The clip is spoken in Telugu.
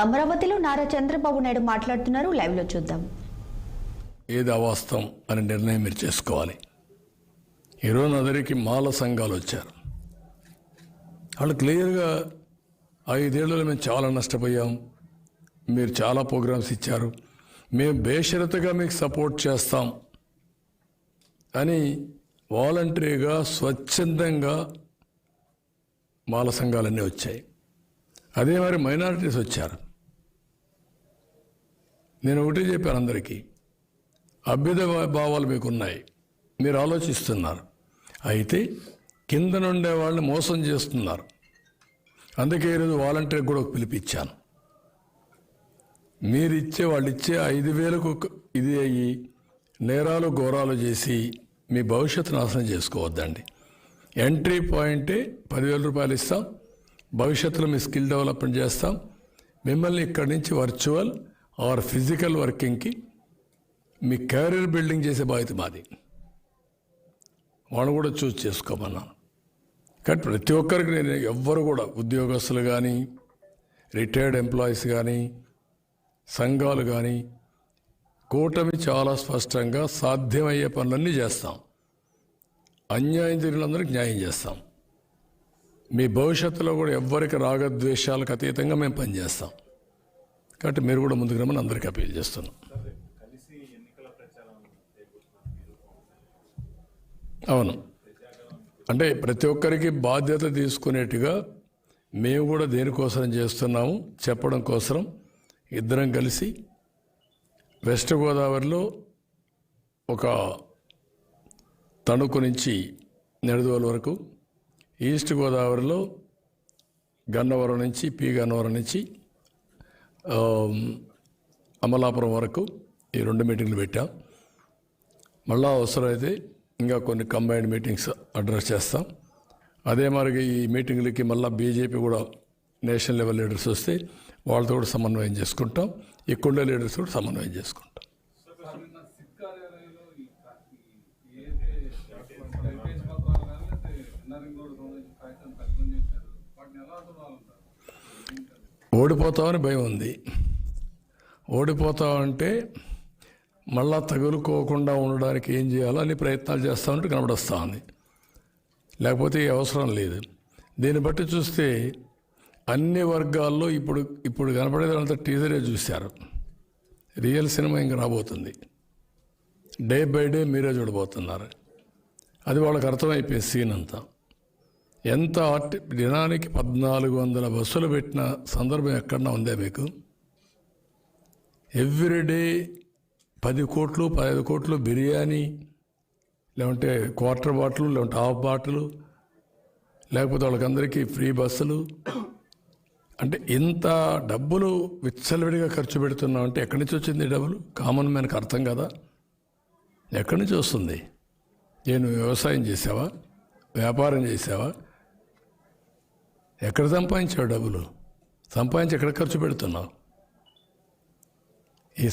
అమరావతిలో నారా చంద్రబాబు నాయుడు మాట్లాడుతున్నారు. లైవ్ లో చూద్దాం. ఏది అవాస్తవం అనే నిర్ణయం మీరు చేసుకోవాలి. ఈరోజు అందరికీ మాల సంఘాలు వచ్చారు. వాళ్ళు క్లియర్గా 5 ఏళ్లలో మేము చాలా నష్టపోయాం, మీరు చాలా ప్రోగ్రామ్స్ ఇచ్చారు, మేము బేషరతుగా మీకు సపోర్ట్ చేస్తాం అని వాలంటరీగా స్వచ్ఛందంగా మాల సంఘాలన్నీ వచ్చాయి. అదే మరి మైనారిటీస్ వచ్చారు. నేను ఒకటే చెప్పాను అందరికీ, అభ్యుదయ భావాలు మీకున్నాయి, మీరు ఆలోచిస్తున్నారు, అయితే కింద నుండే వాళ్ళని మోసం చేస్తున్నారు. అందుకే ఈరోజు వాలంటీర్ కూడా పిలిపించాను. మీరు ఇచ్చే వాళ్ళు ఇచ్చే 5,000కు ఇది అయ్యి నేరాలు ఘోరాలు చేసి మీ భవిష్యత్తు నాశనం చేసుకోవద్దండి. ఎంట్రీ పాయింటే 10,000 రూపాయలు ఇస్తాం, భవిష్యత్తులో మీ స్కిల్ డెవలప్మెంట్ చేస్తాం, మిమ్మల్ని ఇక్కడి నుంచి వర్చువల్ ఆర్ ఫిజికల్ వర్కింగ్కి మీ కెరీర్ బిల్డింగ్ చేసే బాధ్యత మాది. వాళ్ళు కూడా చూస్ చేసుకోమన్నాను. కానీ ప్రతి ఒక్కరికి నేను ఎవ్వరు కూడా ఉద్యోగస్తులు కానీ, రిటైర్డ్ ఎంప్లాయీస్ కానీ, సంఘాలు కానీ, కూటమి చాలా స్పష్టంగా సాధ్యమయ్యే పనులన్నీ చేస్తాం. అన్యాయం జరిగినందరికీ న్యాయం చేస్తాం. మీ భవిష్యత్తులో కూడా ఎవ్వరికి రాగద్వేషాలకు అతీతంగా మేము పనిచేస్తాం. కాబట్టి మీరు కూడా ముందుకు రమ్మని అందరికీ అపీల్ చేస్తున్నాం. అవును, అంటే ప్రతి ఒక్కరికి బాధ్యత తీసుకునేట్టుగా మేము కూడా దేనికోసం చేస్తున్నాము చెప్పడం కోసం ఇద్దరం కలిసి వెస్ట్ గోదావరిలో ఒక తణుకు నుంచి నెడదవోలు వరకు, ఈస్ట్ గోదావరిలో గన్నవరం నుంచి గన్నవరం నుంచి అమలాపురం వరకు ఈ 2 మీటింగ్లు పెట్టాం. మళ్ళా అవసరమైతే ఇంకా కొన్ని కంబైన్డ్ మీటింగ్స్ అడ్రస్ చేస్తాం. అదే మరి ఈ మీటింగ్లకి మళ్ళీ బీజేపీ కూడా నేషనల్ లెవెల్ లీడర్స్ వస్తే వాళ్ళతో కూడా సమన్వయం చేసుకుంటాం, ఇక్కడుండే లీడర్స్ కూడా సమన్వయం చేసుకుంటాం. ఓడిపోతామని భయం ఉంది. ఓడిపోతామంటే మళ్ళా తగులుకోకుండా ఉండడానికి ఏం చేయాలో అన్ని ప్రయత్నాలు చేస్తామంటే కనబడొస్తూ ఉంది. లేకపోతే అవసరం లేదు. దీన్ని బట్టి చూస్తే అన్ని వర్గాల్లో ఇప్పుడు కనపడేదంతా టీజరే చూశారు. రియల్ సినిమా ఇంకా రాబోతుంది. డే బై డే మీరే చూడబోతున్నారు. అది వాళ్ళకి అర్థమైపోయింది సీన్ అంతా. ఎంత దినానికి 1,400 బస్సులు పెట్టిన సందర్భం ఎక్కడన్నా ఉందే మీకు? ఎవ్రీడే 10 కోట్లు 15 కోట్లు బిర్యానీ, లేకుంటే క్వార్టర్ బాటిల్, లేకుంటే హాఫ్ బాటిల్, లేకపోతే వాళ్ళకందరికీ ఫ్రీ బస్సులు. అంటే ఇంత డబ్బులు విచ్చలవిడిగా ఖర్చు పెడుతున్నాం అంటే ఎక్కడి నుంచి వచ్చింది డబ్బులు? కామన్ మ్యాన్కి అర్థం కదా. ఎక్కడి నుంచి వస్తుంది? నేను వ్యవసాయం చేసావా, వ్యాపారం చేసావా? ఎక్కడ సంపాదించావు డబ్బులు? సంపాదించి ఎక్కడ ఖర్చు పెడుతున్నావు? ఈ